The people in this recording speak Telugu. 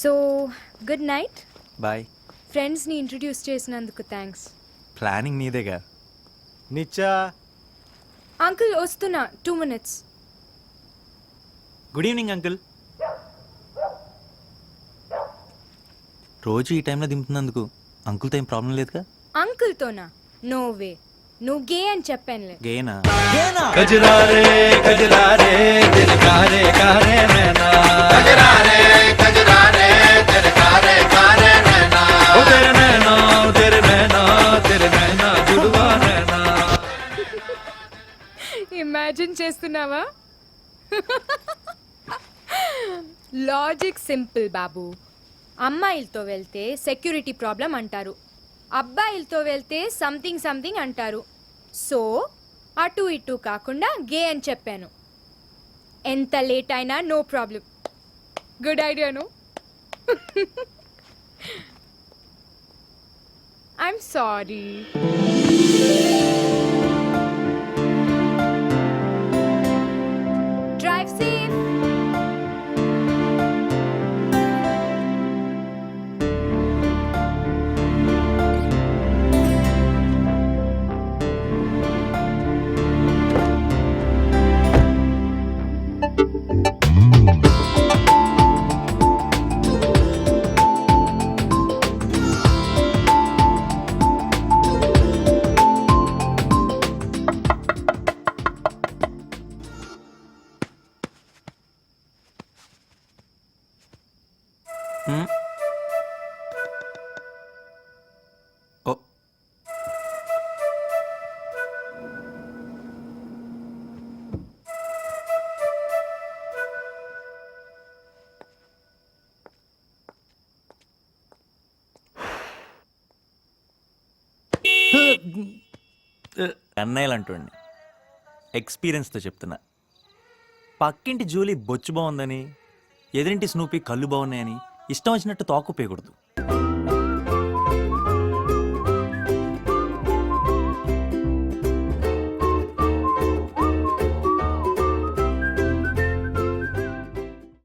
So good night. బాయ్. ఫ్రెండ్స్ని ఇంట్రడ్యూస్ చేసినందుకు థ్యాంక్స్. ప్లానింగ్ నీదేగా. నిచ్చా. అంకుల్ వస్తున్నా, 2 minutes. Good evening uncle. రోజు ఈ టైంలో దింపుతున్నందుకు అంకుల్తో ఏం ప్రాబ్లం లేదుగా. అంకుల్తోనా? No way. నువ్వు గే అని చెప్పానులే. గేనా? కజరారే కజరారే దిల్ కారే కారే నైనా కజరారే కజరారే దిల్ కారే కారే నైనా ఓ తెరే నైనా తెరే నైనా తెరే నైనా జుడవా నైనా. ఇమాజిన్ చేస్తున్నావా? లాజిక్ సింపుల్ బాబు. అమ్మాయిలతో వెళ్తే సెక్యూరిటీ ప్రాబ్లం అంటారు, అబ్బాయిలతో వెళ్తే సంథింగ్ సంథింగ్ అంటారు. సో అటు ఇటు కాకుండా గే అని చెప్పాను. ఎంత లేట్ అయినా నో ప్రాబ్లం. గుడ్ ఐడియాను. I'm sorry. Drive safe. ఓ అన్నయ్యలు అంటుండి ఎక్స్పీరియన్స్తో చెప్తున్నా. పక్కింటి జూలీ బొచ్చు బాగుందని, ఎదురింటి స్నూపీ కళ్ళు బాగున్నాయని ఇష్టం వచ్చినట్టు తోకుపోయకూడదు.